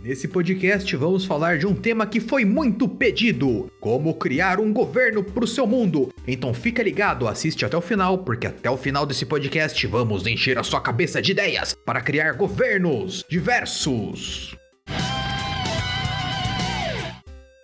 Nesse podcast vamos falar de um tema que foi muito pedido: como criar um governo pro seu mundo. Então fica ligado, assiste até o final, porque até o final desse podcast vamos encher a sua cabeça de ideias para criar governos diversos.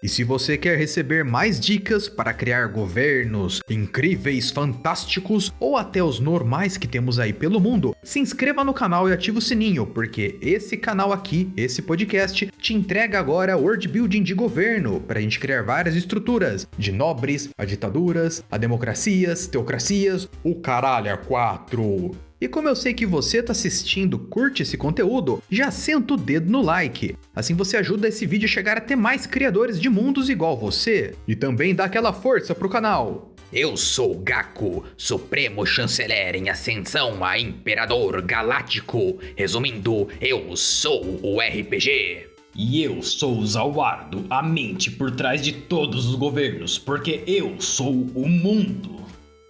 E se você quer receber mais dicas para criar governos incríveis, fantásticos ou até os normais que temos aí pelo mundo, se inscreva no canal e ative o sininho, porque esse canal aqui, esse podcast, te entrega agora world building de governo, para a gente criar várias estruturas, de nobres, a ditaduras, a democracias, teocracias, o caralho a quatro. E como eu sei que você tá assistindo, curte esse conteúdo, já senta o dedo no like. Assim você ajuda esse vídeo a chegar a ter mais criadores de mundos igual você. E também dá aquela força pro canal. Eu sou Gaku, Supremo Chanceler em ascensão a Imperador Galáctico. Resumindo, eu sou o RPG. E eu sou o Zauardo, a mente por trás de todos os governos, porque eu sou o mundo.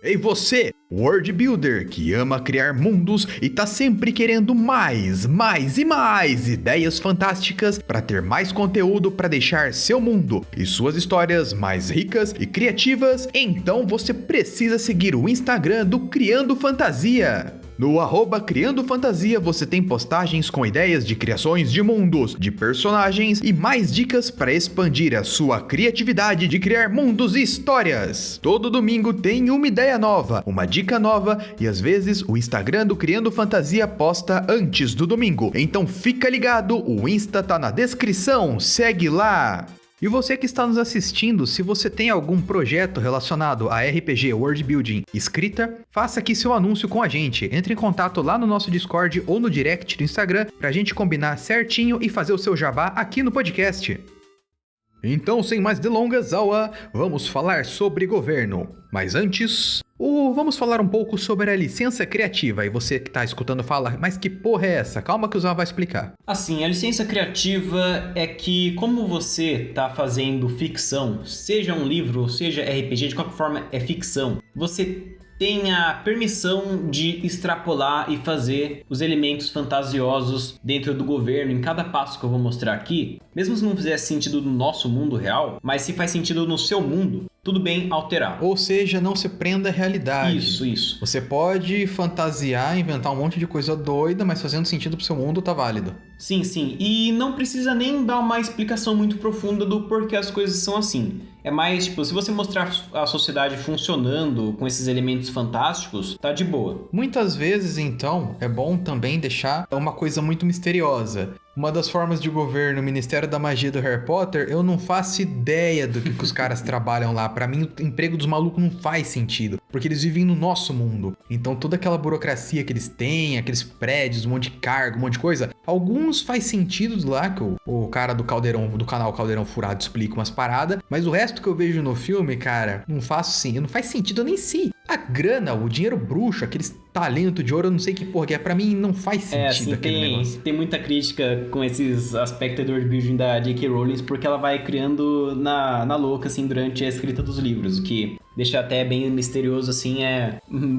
Ei você, World Builder, que ama criar mundos e tá sempre querendo mais e mais ideias fantásticas para ter mais conteúdo para deixar seu mundo e suas histórias mais ricas e criativas, então você precisa seguir o Instagram do Criando Fantasia. No @Criando Fantasia você tem postagens com ideias de criações de mundos, de personagens e mais dicas para expandir a sua criatividade de criar mundos e histórias. Todo domingo tem uma ideia nova, uma dica nova e às vezes o Instagram do Criando Fantasia posta antes do domingo. Então fica ligado, o Insta tá na descrição, segue lá! E você que está nos assistindo, se você tem algum projeto relacionado a RPG, World Building, escrita, faça aqui seu anúncio com a gente. Entre em contato lá no nosso Discord ou no direct do Instagram pra gente combinar certinho e fazer o seu jabá aqui no podcast. Então, sem mais delongas, Aua, vamos falar sobre governo. Mas antes, vamos falar um pouco sobre a licença criativa. E você que tá escutando fala, mas que porra é essa? Calma que o Zau vai explicar. Assim, a licença criativa é que, como você tá fazendo ficção, seja um livro, seja RPG, de qualquer forma é ficção, você tem a permissão de extrapolar e fazer os elementos fantasiosos dentro do governo em cada passo que eu vou mostrar aqui. Mesmo se não fizesse sentido no nosso mundo real, mas se faz sentido no seu mundo, tudo bem alterar. Ou seja, não se prenda à realidade. Isso. Você pode fantasiar, inventar um monte de coisa doida, mas fazendo sentido pro seu mundo tá válido. Sim. E não precisa nem dar uma explicação muito profunda do porquê as coisas são assim. É mais, tipo, se você mostrar a sociedade funcionando com esses elementos fantásticos, tá de boa. Muitas vezes, então, é bom também deixar uma coisa muito misteriosa. Uma das formas de governo, o Ministério da Magia do Harry Potter, eu não faço ideia do que os caras trabalham lá. Pra mim, o emprego dos malucos não faz sentido, porque eles vivem no nosso mundo. Então, toda aquela burocracia que eles têm, aqueles prédios, um monte de cargo, um monte de coisa, alguns faz sentido lá, que o cara do Caldeirão, do canal Caldeirão Furado explica umas paradas, mas o resto que eu vejo no filme, cara, não faz sentido, eu nem sei. A grana, o dinheiro bruxo, aqueles talento de ouro, eu não sei que porra que é. Pra mim não faz sentido assim, aquele negócio. Tem muita crítica com esses aspectos do world building da J.K. Rowling, porque ela vai criando na louca, assim, durante a escrita dos livros, o que deixa até bem misterioso, assim,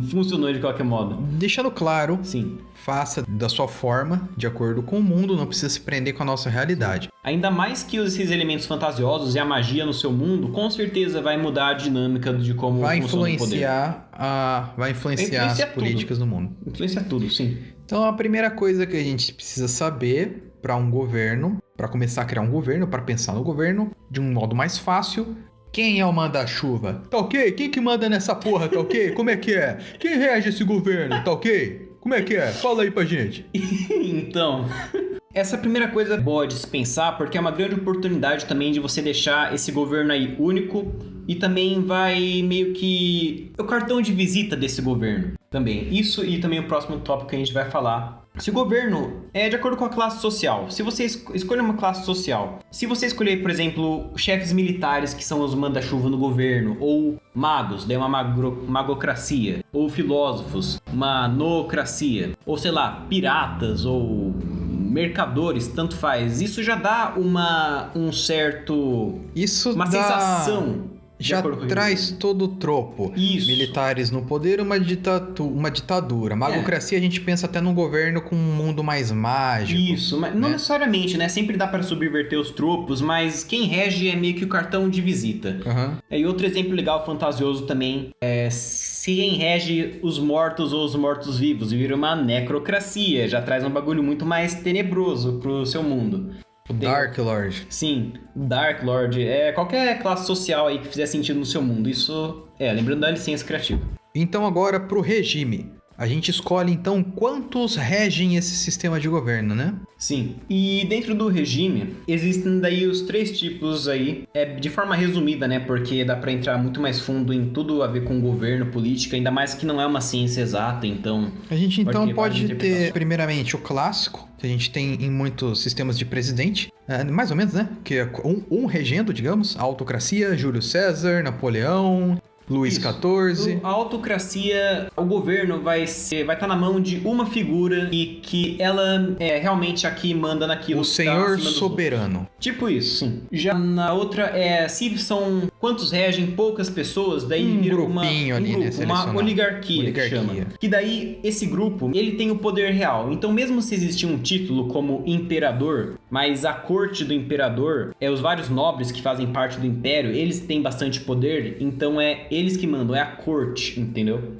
funcionou de qualquer modo. Deixando claro, sim, faça da sua forma, de acordo com o mundo, não precisa se prender com a nossa realidade. Ainda mais que esses elementos fantasiosos e a magia no seu mundo, com certeza vai mudar a dinâmica de como funciona o poder. Vai influenciar as políticas no mundo. Influencia tudo, sim. Então a primeira coisa que a gente precisa saber para um governo, para começar a criar um governo, para pensar no governo de um modo mais fácil, quem é o manda-chuva? Tá ok? Quem que manda nessa porra, tá ok? Como é que é? Quem rege esse governo, tá ok? Como é que é? Fala aí pra gente. Então, essa primeira coisa é boa de se pensar, porque é uma grande oportunidade também de você deixar esse governo aí único e também vai meio que o cartão de visita desse governo também. Isso e também o próximo tópico que a gente vai falar. Se o governo é de acordo com a classe social, se você escolhe uma classe social, se você escolher, por exemplo, chefes militares que são os manda-chuva no governo, ou magos, daí uma magocracia, ou filósofos, uma noocracia, ou sei lá, piratas, ou mercadores, tanto faz. Isso já dá uma sensação já traz todo o tropo. Isso. Militares no poder, uma ditadura. Magocracia, a gente pensa até num governo com um mundo mais mágico. Isso, mas não necessariamente, né? Sempre dá para subverter os tropos, mas quem rege é meio que o cartão de visita. E outro exemplo legal, fantasioso também, é se quem rege os mortos ou os mortos-vivos, vira uma necrocracia, já traz um bagulho muito mais tenebroso pro seu mundo. O Dark Lord. Sim, Dark Lord. É qualquer classe social aí que fizer sentido no seu mundo. Isso lembrando da licença criativa. Então agora pro regime. A gente escolhe então quantos regem esse sistema de governo, né? Sim. E dentro do regime, existem daí os 3 tipos aí, de forma resumida, né? Porque dá pra entrar muito mais fundo em tudo a ver com governo, política, ainda mais que não é uma ciência exata, então... A gente então pode ter, primeiramente, o clássico, que a gente tem em muitos sistemas de presidente, mais ou menos, né? Que é um regendo, digamos, a autocracia, Júlio César, Napoleão... Luís XIV. A autocracia, o governo vai estar na mão de uma figura e que ela é realmente a que manda naquilo. O senhor soberano. Tipo isso, sim. Já na outra, se são quantos regem poucas pessoas, daí vira uma oligarquia, que chama. Que daí, esse grupo, ele tem o poder real. Então, mesmo se existir um título como imperador, mas a corte do imperador, os vários nobres que fazem parte do império, eles têm bastante poder, então eles que mandam, é a corte, entendeu?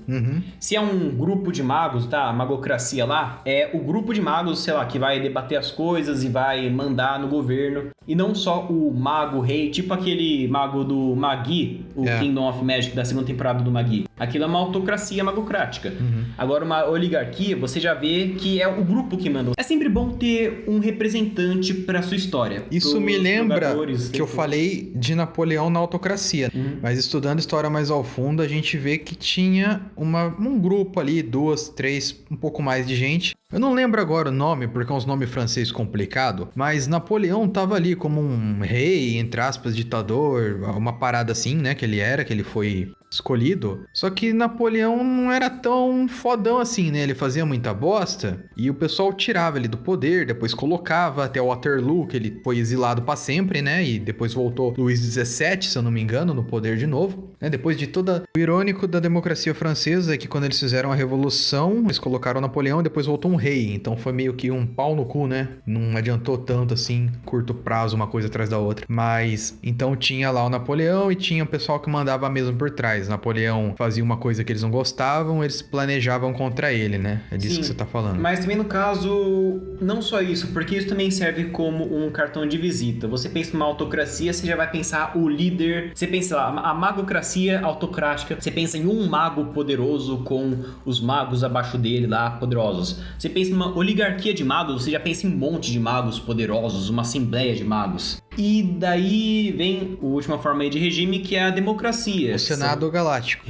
Se é um grupo de magos, tá? A magocracia lá, é o grupo de magos, sei lá, que vai debater as coisas e vai mandar no governo. E não só o mago rei, tipo aquele mago do Magi, o Kingdom of Magic da segunda temporada do Magi. Aquilo é uma autocracia magocrática. Agora, uma oligarquia, você já vê que é o grupo que manda. É sempre bom ter um representante pra sua história. Isso me lembra que eu falei de Napoleão na autocracia. Mas estudando história mais ao fundo, a gente vê que tinha um grupo ali, 2, 3, um pouco mais de gente. Eu não lembro agora o nome, porque é uns nomes francês complicado, mas Napoleão tava ali como um rei, entre aspas, ditador, uma parada assim, né, que ele foi escolhido. Só que Napoleão não era tão fodão assim, né? Ele fazia muita bosta e o pessoal tirava ele do poder, depois colocava até Waterloo, que ele foi exilado pra sempre, né? E depois voltou Luís XVII, se eu não me engano, no poder de novo, né? Depois de toda... O irônico da democracia francesa é que quando eles fizeram a revolução, eles colocaram Napoleão e depois voltou um rei. Então foi meio que um pau no cu, né? Não adiantou tanto assim, curto prazo, uma coisa atrás da outra. Mas, então tinha lá o Napoleão e tinha o pessoal que mandava mesmo por trás. Napoleão fazia uma coisa que eles não gostavam, eles planejavam contra ele, né? É disso que você tá falando. Mas também no caso, não só isso, porque isso também serve como um cartão de visita. Você pensa numa autocracia, você já vai pensar o líder, você pensa lá, a magocracia autocrática, você pensa em um mago poderoso com os magos abaixo dele lá, poderosos. Você pensa numa oligarquia de magos, você já pensa em um monte de magos poderosos, uma assembleia de magos. E daí vem a última forma aí de regime, que é a democracia. O Senado Galáctico.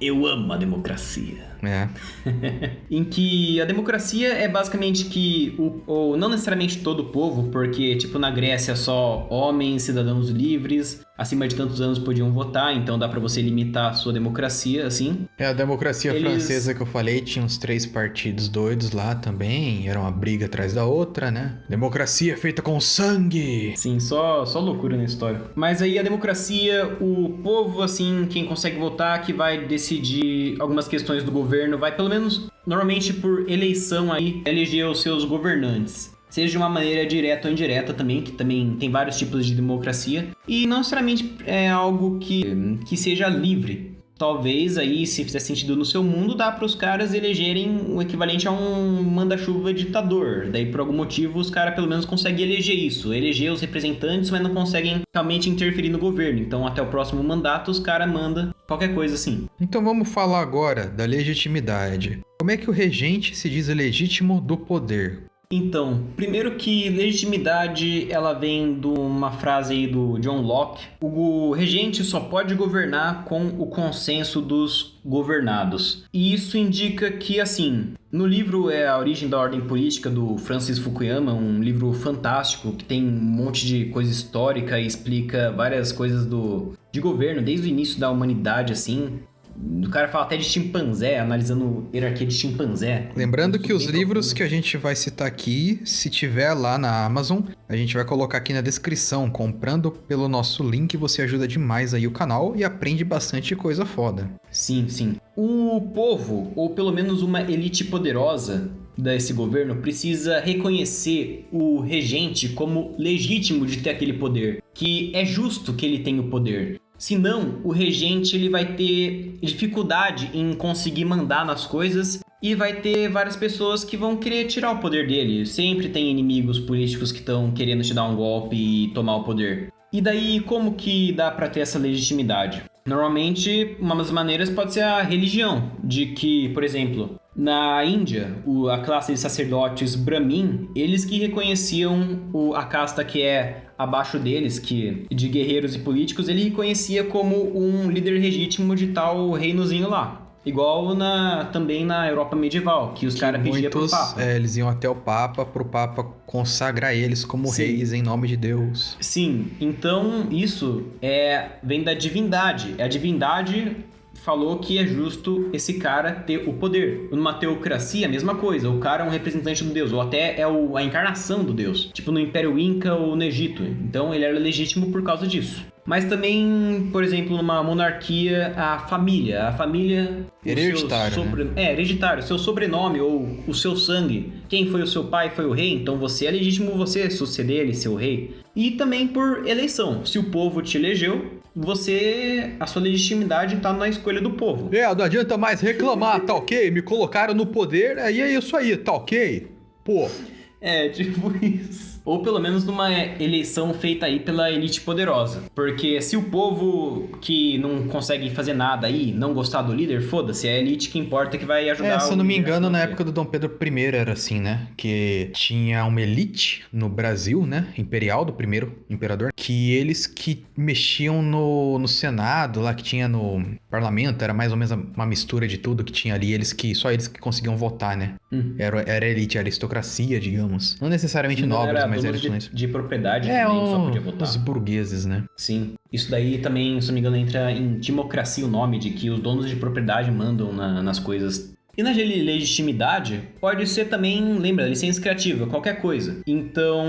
Eu amo a democracia. É. Em que a democracia é basicamente que não necessariamente todo o povo, porque tipo na Grécia só homens, cidadãos livres, acima de tantos anos podiam votar, então dá pra você limitar a sua democracia, assim. A democracia francesa que eu falei tinha uns 3 partidos doidos lá também, era uma briga atrás da outra, né? Democracia feita com sangue! Sim, só loucura na história. Mas aí a democracia, o povo, assim, quem consegue votar, que vai decidir algumas questões do governo, vai pelo menos, normalmente por eleição aí, eleger os seus governantes. Seja de uma maneira direta ou indireta também, que também tem vários tipos de democracia. E não necessariamente é algo que seja livre. Talvez aí, se fizer sentido no seu mundo, dá para os caras elegerem o equivalente a um manda-chuva ditador. Daí, por algum motivo, os caras pelo menos conseguem eleger isso. Eleger os representantes, mas não conseguem realmente interferir no governo. Então, até o próximo mandato, os caras mandam qualquer coisa assim. Então, vamos falar agora da legitimidade. Como é que o regente se diz legítimo do poder? Então, primeiro que legitimidade, ela vem de uma frase aí do John Locke. O regente só pode governar com o consenso dos governados. E isso indica que, assim, no livro A Origem da Ordem Política, do Francis Fukuyama, um livro fantástico que tem um monte de coisa histórica e explica várias coisas de governo, desde o início da humanidade, assim, O cara fala até de chimpanzé, analisando hierarquia de chimpanzé. Lembrando que os livros que a gente vai citar aqui, se tiver lá na Amazon, a gente vai colocar aqui na descrição. Comprando pelo nosso link, você ajuda demais aí o canal e aprende bastante coisa foda. Sim, sim. O povo, ou pelo menos uma elite poderosa desse governo, precisa reconhecer o regente como legítimo de ter aquele poder, que é justo que ele tenha o poder. Senão, o regente ele vai ter dificuldade em conseguir mandar nas coisas e vai ter várias pessoas que vão querer tirar o poder dele. Sempre tem inimigos políticos que estão querendo te dar um golpe e tomar o poder. E daí, como que dá para ter essa legitimidade? Normalmente, uma das maneiras pode ser a religião, de que, por exemplo, na Índia, a classe de sacerdotes Brahmin, eles que reconheciam a casta que é abaixo deles, que de guerreiros e políticos, ele reconhecia como um líder legítimo de tal reinozinho lá. Igual também na Europa medieval, que os caras pediam pro Papa. Eles iam até o Papa, pro Papa consagrar eles como reis em nome de Deus. Sim, então isso vem da divindade. A divindade falou que é justo esse cara ter o poder. Numa teocracia, a mesma coisa. O cara é um representante do Deus, ou até é a encarnação do Deus. Tipo no Império Inca ou no Egito. Então ele era legítimo por causa disso. Mas também, por exemplo, numa monarquia, a família... Hereditário, né? Hereditário. Seu sobrenome ou o seu sangue. Quem foi o seu pai foi o rei, então você é legítimo você suceder ele, ser o rei. E também por eleição. Se o povo te elegeu, a sua legitimidade tá na escolha do povo. Não adianta mais reclamar, tá ok? Me colocaram no poder, aí é isso aí, tá ok? Pô. Tipo isso. Ou pelo menos numa eleição feita aí pela elite poderosa. Porque se o povo que não consegue fazer nada aí não gostar do líder, foda-se, é a elite que importa que vai ajudar. Se eu não me engano, na época do Dom Pedro I era assim, né? Que tinha uma elite no Brasil, né? Imperial, do primeiro imperador, que eles que mexiam no Senado, lá que tinha no parlamento, era mais ou menos uma mistura de tudo que tinha ali, só eles que conseguiam votar, né? Era elite, aristocracia, digamos. Não necessariamente nobres, mas era de propriedade também, só podia votar. Os burgueses, né? Sim. Isso daí também, se não me engano, entra em democracia o nome, de que os donos de propriedade mandam nas coisas. E na legitimidade, pode ser também, lembra, licença criativa, qualquer coisa. Então...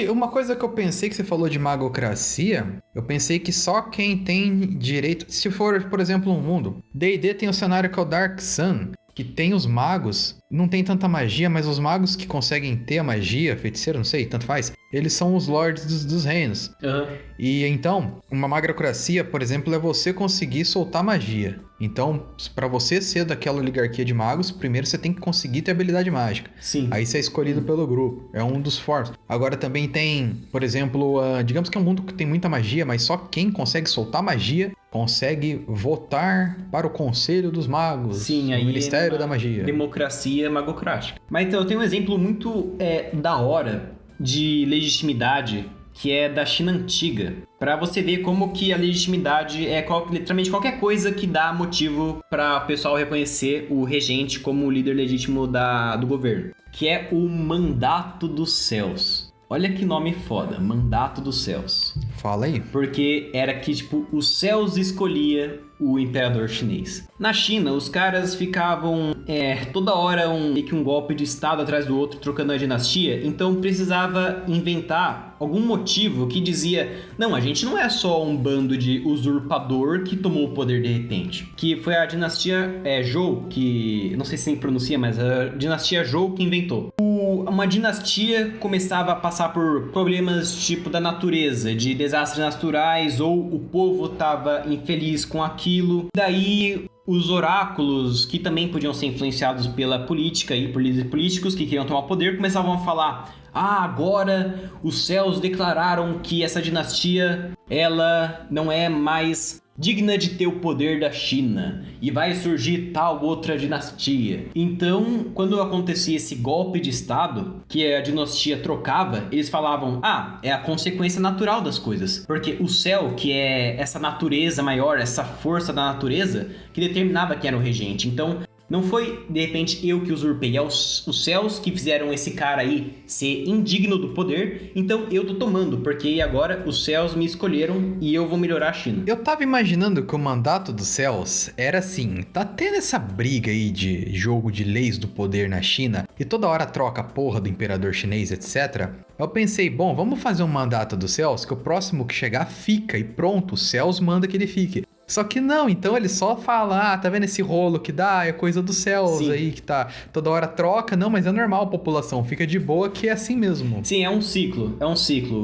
Uma coisa que eu pensei que você falou de magocracia, eu pensei que só quem tem direito... Se for, por exemplo, um mundo, D&D tem um cenário que é o Dark Sun, que tem os magos, não tem tanta magia, mas os magos que conseguem ter a magia, feiticeiro, não sei, tanto faz, eles são os lords dos reinos. E então, uma magocracia, por exemplo, é você conseguir soltar magia. Então, para você ser daquela oligarquia de magos, primeiro você tem que conseguir ter habilidade mágica. Sim. Aí você é escolhido pelo grupo. É um dos formas. Agora também tem, por exemplo, digamos que é um mundo que tem muita magia, mas só quem consegue soltar magia consegue votar para o Conselho dos Magos. Sim, aí o Ministério da Magia. Democracia magocrática. Mas então, eu tenho um exemplo muito da hora de legitimidade, que é da China Antiga. Pra você ver como que a legitimidade é literalmente qualquer coisa que dá motivo para o pessoal reconhecer o regente como o líder legítimo do governo. Que é o Mandato dos Céus. Olha que nome foda, Mandato dos Céus. Fala aí. Porque era que, tipo, os céus escolhia o imperador chinês. Na China, os caras ficavam toda hora meio que um golpe de estado atrás do outro, trocando a dinastia. Então precisava inventar algum motivo que dizia: não, a gente não é só um bando de usurpador que tomou o poder de repente. Que foi a dinastia Zhou, que não sei se pronuncia, mas a dinastia Zhou que inventou. Uma dinastia começava a passar por problemas tipo da natureza, de desastres naturais, ou o povo estava infeliz com aquilo. Daí os oráculos, que também podiam ser influenciados pela política e por líderes políticos que queriam tomar poder, começavam a falar: agora os céus declararam que essa dinastia, ela não é mais digna de ter o poder da China e vai surgir tal outra dinastia. Então, quando acontecia esse golpe de estado, que a dinastia trocava, eles falavam: é a consequência natural das coisas, porque o céu, que é essa natureza maior, essa força da natureza, que determinava quem era o regente. Então, Não foi, de repente, eu que usurpei, é os céus que fizeram esse cara aí ser indigno do poder, então eu tô tomando, porque agora os céus me escolheram e eu vou melhorar a China. Eu tava imaginando que o mandato dos céus era assim, tá tendo essa briga aí de jogo de leis do poder na China, e toda hora troca a porra do imperador chinês, etc. Eu pensei, bom, vamos fazer um mandato dos céus, que o próximo que chegar fica, e pronto, os céus manda que ele fique. Só que não, então ele só fala, tá vendo esse rolo que dá? É coisa dos céus. Sim. Aí que tá toda hora troca. Não, mas é normal, população, fica de boa que é assim mesmo. Sim, é um ciclo.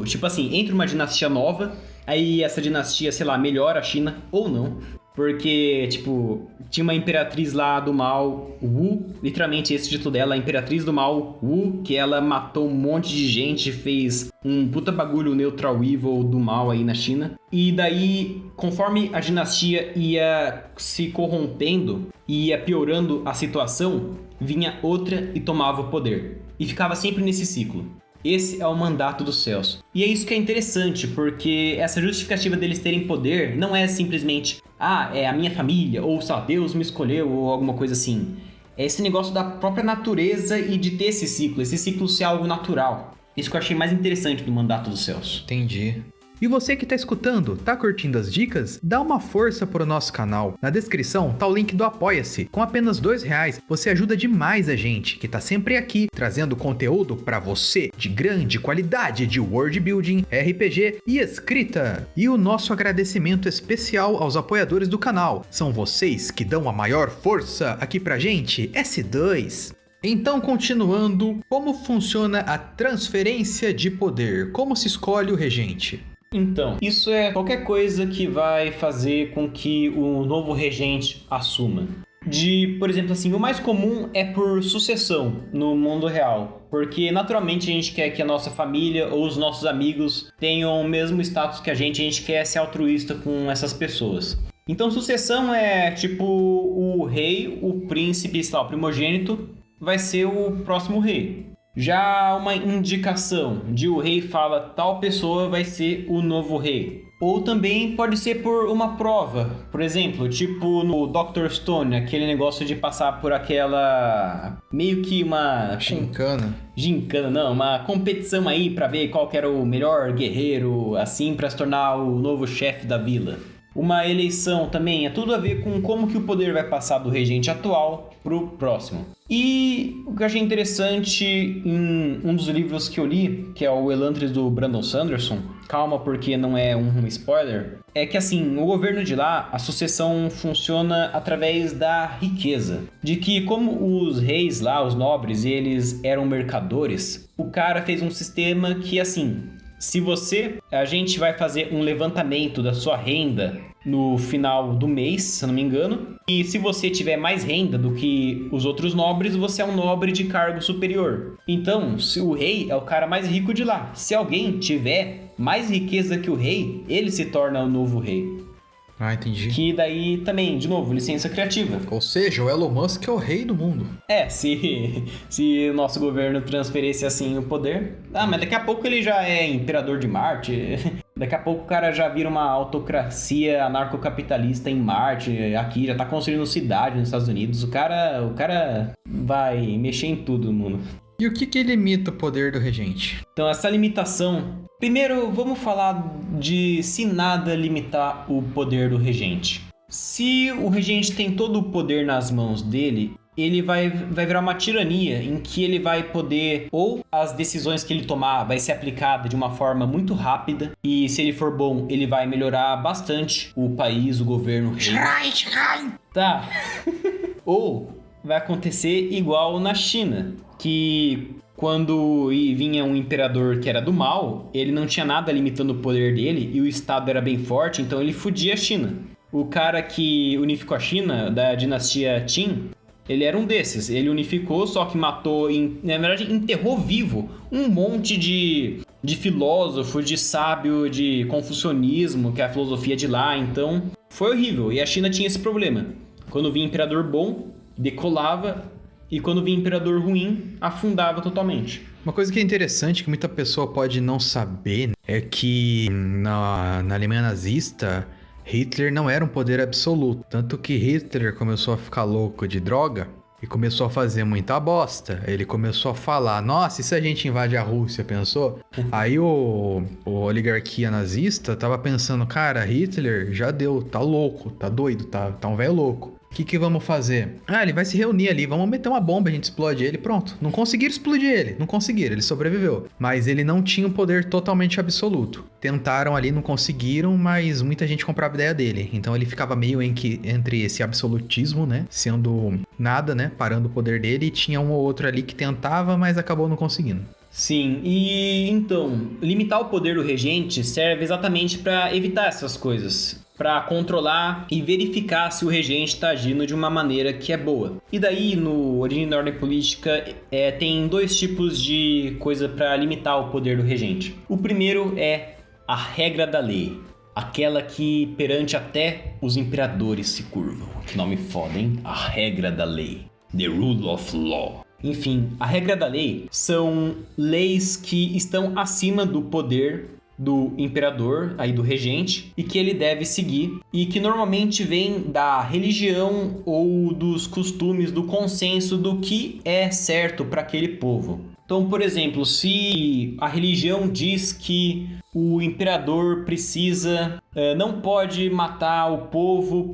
Tipo assim, entra uma dinastia nova, aí essa dinastia, sei lá, melhora a China, ou não. Porque, tipo, tinha uma imperatriz lá do mal, Wu, literalmente esse título dela, a imperatriz do mal, Wu, que ela matou um monte de gente, fez um puta bagulho neutral evil do mal aí na China. E daí, conforme a dinastia ia se corrompendo e ia piorando a situação, vinha outra e tomava o poder. E ficava sempre nesse ciclo. Esse é o mandato dos céus. E é isso que é interessante, porque essa justificativa deles terem poder não é simplesmente é a minha família, ou sei lá, Deus me escolheu, ou alguma coisa assim. É esse negócio da própria natureza e de ter esse ciclo ser algo natural. Isso que eu achei mais interessante do mandato dos céus. Entendi. E você que tá escutando, tá curtindo as dicas? Dá uma força pro nosso canal. Na descrição tá o link do Apoia-se. Com apenas R$2 você ajuda demais a gente, que tá sempre aqui, trazendo conteúdo pra você de grande qualidade de world building, RPG e escrita. E o nosso agradecimento especial aos apoiadores do canal. São vocês que dão a maior força aqui pra gente, S2. Então, continuando, como funciona a transferência de poder? Como se escolhe o regente? Então, isso é qualquer coisa que vai fazer com que o novo regente assuma. Por exemplo, assim, o mais comum é por sucessão no mundo real, porque naturalmente a gente quer que a nossa família ou os nossos amigos tenham o mesmo status que a gente quer ser altruísta com essas pessoas. Então, sucessão é tipo o rei, o príncipe, sei lá, o primogênito, vai ser o próximo rei. Já uma indicação de o rei fala tal pessoa vai ser o novo rei. Ou também pode ser por uma prova. Por exemplo, tipo no Dr. Stone, aquele negócio de passar por aquela... meio que uma... Gincana, não. Uma competição aí pra ver qual que era o melhor guerreiro, assim, pra se tornar o novo chefe da vila. Uma eleição também é tudo a ver com como que o poder vai passar do regente atual pro próximo. E o que eu achei interessante em um dos livros que eu li, que é o Elantris do Brandon Sanderson, calma porque não é um spoiler, é que assim, o governo de lá, a sucessão funciona através da riqueza. De que como os reis lá, os nobres, eles eram mercadores, o cara fez um sistema que assim... Se a gente vai fazer um levantamento da sua renda no final do mês, se eu não me engano. E se você tiver mais renda do que os outros nobres, você é um nobre de cargo superior. Então, se o rei é o cara mais rico de lá. Se alguém tiver mais riqueza que o rei, ele se torna o novo rei. Ah, entendi. Que daí também, de novo, licença criativa. Ou seja, o Elon Musk é o rei do mundo. Se o nosso governo transferisse assim o poder... mas daqui a pouco ele já é imperador de Marte. Daqui a pouco o cara já vira uma autocracia anarcocapitalista em Marte. Aqui já tá construindo cidade nos Estados Unidos. O cara vai mexer em tudo no mundo. E o que limita o poder do regente? Então, essa limitação... Primeiro, vamos falar de se nada limitar o poder do regente. Se o regente tem todo o poder nas mãos dele, ele vai virar uma tirania em que ele vai poder... Ou as decisões que ele tomar vai ser aplicada de uma forma muito rápida. E se ele for bom, ele vai melhorar bastante o país, o governo, o rei. Tá. Ou vai acontecer igual na China, que quando vinha um imperador que era do mal, ele não tinha nada limitando o poder dele e o Estado era bem forte, então ele fudia a China. O cara que unificou a China, da dinastia Qin, ele era um desses. Ele unificou, só que matou, na verdade enterrou vivo um monte de filósofo, de sábio, de confucionismo, que é a filosofia de lá, então foi horrível. E a China tinha esse problema. Quando vinha imperador bom, decolava, e quando vinha imperador ruim, afundava totalmente. Uma coisa que é interessante, que muita pessoa pode não saber, é que na Alemanha nazista, Hitler não era um poder absoluto, tanto que Hitler começou a ficar louco de droga e começou a fazer muita bosta. Ele começou a falar, nossa, e se a gente invade a Rússia, pensou? Aí o oligarquia nazista tava pensando, cara, Hitler já deu, tá louco, tá doido, tá um velho louco. O que vamos fazer? Ah, ele vai se reunir ali, vamos meter uma bomba, a gente explode ele, pronto. Não conseguiram explodir ele, não conseguiram, ele sobreviveu. Mas ele não tinha um poder totalmente absoluto. Tentaram ali, não conseguiram, mas muita gente comprava a ideia dele. Então ele ficava meio entre esse absolutismo, né? Sendo nada, né? Parando o poder dele, e tinha um ou outro ali que tentava, mas acabou não conseguindo. Sim, e então, limitar o poder do regente serve exatamente para evitar essas coisas. Para controlar e verificar se o regente está agindo de uma maneira que é boa. E daí, no Origem da Ordem Política, tem dois tipos de coisa para limitar o poder do regente. O primeiro é a regra da lei. Aquela que perante até os imperadores se curvam. Que nome foda, hein? A regra da lei. The Rule of Law. Enfim, a regra da lei são leis que estão acima do poder do imperador, aí do regente, e que ele deve seguir, e que normalmente vem da religião ou dos costumes, do consenso do que é certo para aquele povo. Então, por exemplo, se a religião diz que o imperador não pode matar o povo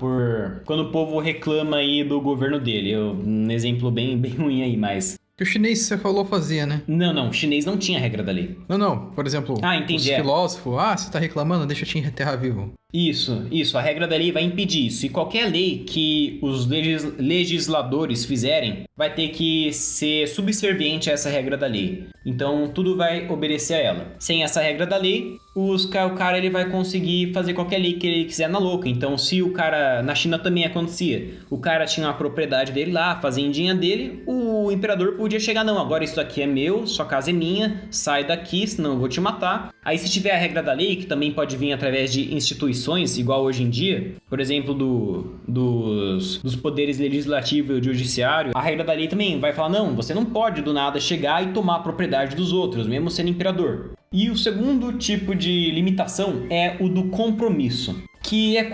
quando o povo reclama aí do governo dele. Um exemplo bem ruim aí, mas... Que o chinês, você falou, fazia, né? Não, o chinês não tinha regra da lei. Não, por exemplo, entendi, os filósofos, você tá reclamando, deixa eu te enterrar vivo. Isso, a regra da lei vai impedir isso. E qualquer lei que os legisladores fizerem vai ter que ser subserviente a essa regra da lei. Então, tudo vai obedecer a ela. Sem essa regra da lei, o cara ele vai conseguir fazer qualquer lei que ele quiser na louca. Então, se o cara... Na China também acontecia. O cara tinha uma propriedade dele lá, a fazendinha dele, o imperador podia chegar, não, agora isso aqui é meu, sua casa é minha, sai daqui, senão eu vou te matar. Aí, se tiver a regra da lei, que também pode vir através de instituições, igual hoje em dia, por exemplo, dos poderes legislativo e judiciário, a regra da lei também vai falar, não, você não pode do nada chegar e tomar a propriedade dos outros, mesmo sendo imperador. E o segundo tipo de limitação é o do compromisso, que é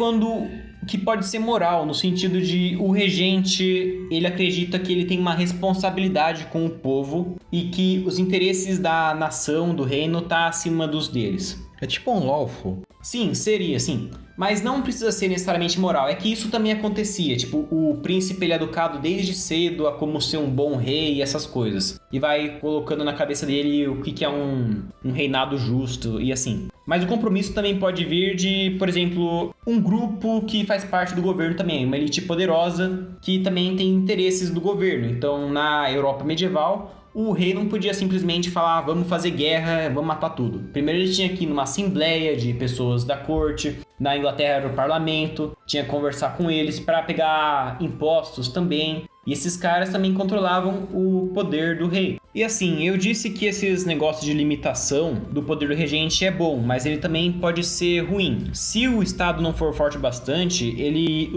que pode ser moral, no sentido de o regente, ele acredita que ele tem uma responsabilidade com o povo e que os interesses da nação, do reino, tá acima dos deles. É tipo um lawful. Sim, seria, sim. Mas não precisa ser necessariamente moral. É que isso também acontecia. Tipo, o príncipe ele é educado desde cedo a como ser um bom rei e essas coisas. E vai colocando na cabeça dele o que é um reinado justo e assim. Mas o compromisso também pode vir de, por exemplo, um grupo que faz parte do governo também. Uma elite poderosa que também tem interesses do governo. Então, na Europa medieval, o rei não podia simplesmente falar, vamos fazer guerra, vamos matar tudo. Primeiro ele tinha que ir numa assembleia de pessoas da corte, na Inglaterra era o parlamento, tinha que conversar com eles para pegar impostos também. E esses caras também controlavam o poder do rei. E assim, eu disse que esses negócios de limitação do poder do regente é bom, mas ele também pode ser ruim. Se o Estado não for forte bastante,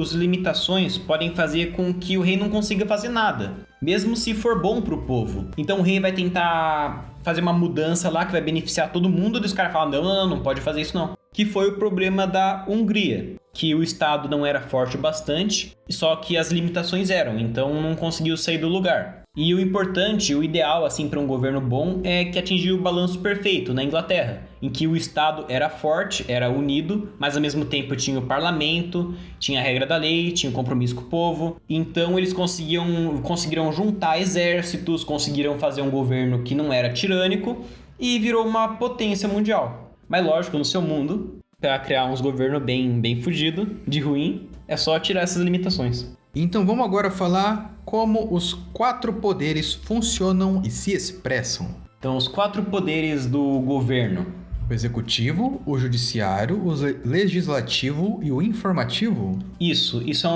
as limitações podem fazer com que o rei não consiga fazer nada, mesmo se for bom pro povo. Então o rei vai tentar fazer uma mudança lá que vai beneficiar todo mundo, e os caras falam, não pode fazer isso não. Que foi o problema da Hungria, que o Estado não era forte o bastante, só que as limitações eram, então não conseguiu sair do lugar. E o importante, o ideal assim para um governo bom é que atingiu o balanço perfeito na Inglaterra, em que o Estado era forte, era unido, mas ao mesmo tempo tinha o parlamento, tinha a regra da lei, tinha o compromisso com o povo. Então eles conseguiram juntar exércitos, conseguiram fazer um governo que não era tirânico e virou uma potência mundial. Mas lógico, no seu mundo, para criar uns governos bem fudido, de ruim, é só tirar essas limitações. Então vamos agora falar como os 4 poderes funcionam e se expressam. Então os 4 poderes do governo. O executivo, o judiciário, o legislativo e o informativo? Isso é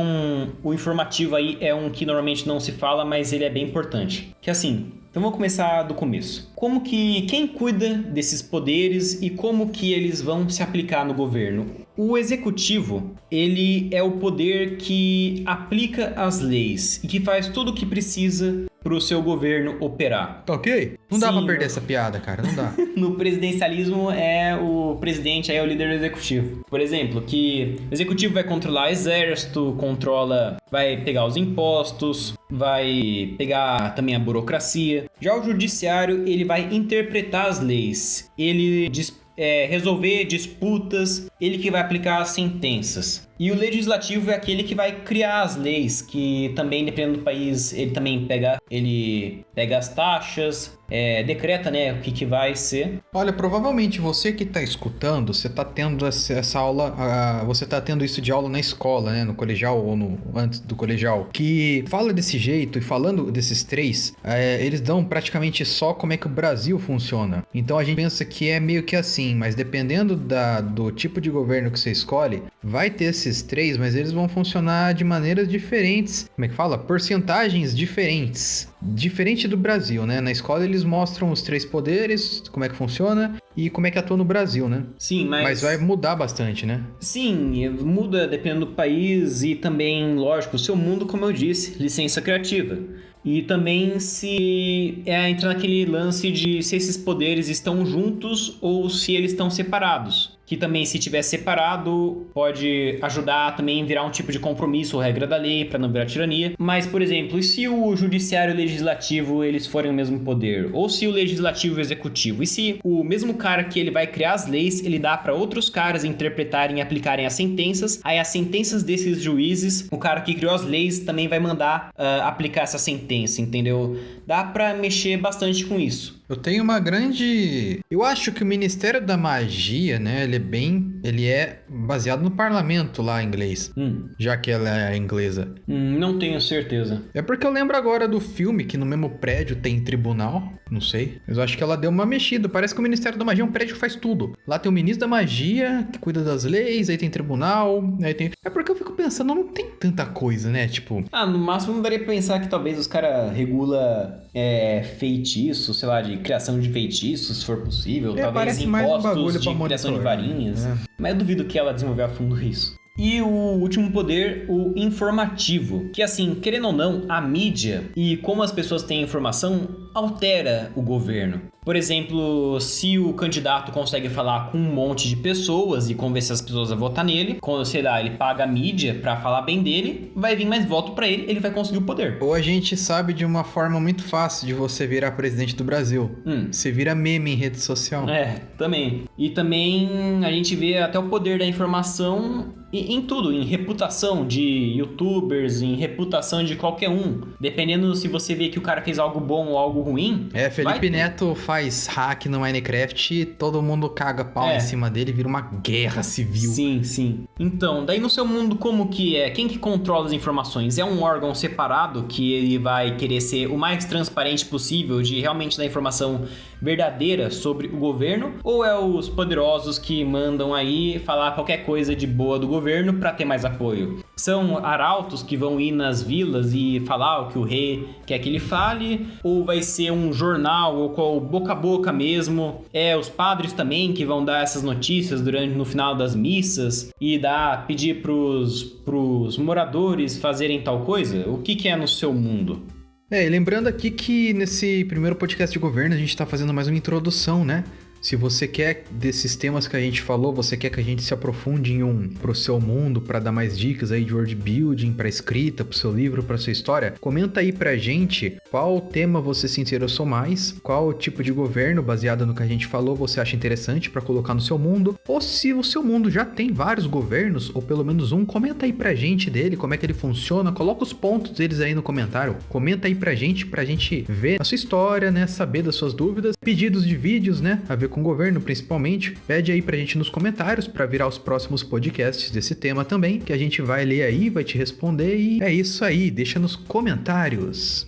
o informativo aí é um que normalmente não se fala, mas ele é bem importante. Que assim, então vamos começar do começo. Quem cuida desses poderes e como que eles vão se aplicar no governo? O executivo, ele é o poder que aplica as leis e que faz tudo o que precisa para o seu governo operar. Tá ok? Não dá Sim, pra perder essa piada, cara, não dá. No presidencialismo o presidente é o líder do executivo. Por exemplo, que o executivo vai controlar o exército, vai pegar os impostos, vai pegar também a burocracia. Já o judiciário, ele vai interpretar as leis. Ele resolver disputas, ele que vai aplicar as sentenças. E o legislativo é aquele que vai criar as leis, que também, dependendo do país, ele também pega as taxas, decreta, né, o que vai ser. Olha, provavelmente você que tá escutando, você tá tendo essa aula, você tá tendo isso de aula na escola, né, no colegial ou antes do colegial, que fala desse jeito, e falando desses três, eles dão praticamente só como é que o Brasil funciona. Então a gente pensa que é meio que assim, mas dependendo do tipo de governo que você escolhe, vai ter esses três, mas eles vão funcionar de maneiras diferentes. Como é que fala? Porcentagens diferentes. Diferente do Brasil, né? Na escola eles mostram os três poderes, como é que funciona e como é que atua no Brasil, né? Sim, mas vai mudar bastante, né? Sim, muda dependendo do país e também, lógico, o seu mundo, como eu disse, licença criativa. E também se entra naquele lance de se esses poderes estão juntos ou se eles estão separados. Que também, se tiver separado, pode ajudar também a virar um tipo de compromisso ou regra da lei para não virar tirania. Mas, por exemplo, e se o judiciário e o legislativo eles forem o mesmo poder? Ou se o legislativo e o executivo? E se o mesmo cara que ele vai criar as leis, ele dá para outros caras interpretarem e aplicarem as sentenças? Aí as sentenças desses juízes, o cara que criou as leis também vai mandar aplicar essa sentença, entendeu? Dá para mexer bastante com isso. Eu tenho uma grande... Eu acho que o Ministério da Magia, né, ele é baseado no parlamento lá inglês, já que ela é inglesa. Não tenho certeza. É porque eu lembro agora do filme que no mesmo prédio tem tribunal, não sei. Mas eu acho que ela deu uma mexida. Parece que o Ministério da Magia é um prédio que faz tudo. Lá tem o Ministro da Magia, que cuida das leis, aí tem tribunal, aí tem... É porque eu fico pensando, não tem tanta coisa, né, tipo... No máximo não daria pra pensar que talvez os caras regula feitiço, sei lá, de criação de feitiços, se for possível. Talvez impostos de criação de varinhas. Mas eu duvido que ela desenvolveu a fundo isso. E o último poder, o informativo, que assim, querendo ou não, a mídia e como as pessoas têm informação altera o governo. Por exemplo, se o candidato consegue falar com um monte de pessoas e convencer as pessoas a votar nele, quando, sei lá, ele paga a mídia pra falar bem dele, vai vir mais voto pra ele, ele vai conseguir o poder. Ou a gente sabe de uma forma muito fácil de você virar presidente do Brasil. Você vira meme em rede social. Também. E também a gente vê até o poder da informação em tudo, em reputação de youtubers, em reputação de qualquer um. Dependendo se você vê que o cara fez algo bom ou algo ruim. Felipe Neto faz hack no Minecraft e todo mundo caga pau em cima dele, vira uma guerra civil. Sim. Então, daí no seu mundo como que é? Quem que controla as informações? É um órgão separado que ele vai querer ser o mais transparente possível de realmente dar informação verdadeira sobre o governo? Ou é os poderosos que mandam aí falar qualquer coisa de boa do governo para ter mais apoio? São arautos que vão ir nas vilas e falar o que o rei quer que ele fale? Ou vai ser um jornal ou qual boca a boca mesmo? Os padres também que vão dar essas notícias no final das missas e pedir pros moradores fazerem tal coisa? O que é no seu mundo? E lembrando aqui que nesse primeiro podcast de governo a gente tá fazendo mais uma introdução, né? Se você quer desses temas que a gente falou, você quer que a gente se aprofunde em pro seu mundo, para dar mais dicas aí de world building, para escrita, pro seu livro, pra sua história, comenta aí pra gente qual tema você se interessou mais, qual tipo de governo, baseado no que a gente falou, você acha interessante para colocar no seu mundo, ou se o seu mundo já tem vários governos, ou pelo menos um, comenta aí pra gente dele, como é que ele funciona, coloca os pontos deles aí no comentário, comenta aí pra gente ver a sua história, né, saber das suas dúvidas, pedidos de vídeos, né, a ver com o governo principalmente, pede aí pra gente nos comentários pra virar os próximos podcasts desse tema também, que a gente vai ler aí, vai te responder e é isso aí, deixa nos comentários.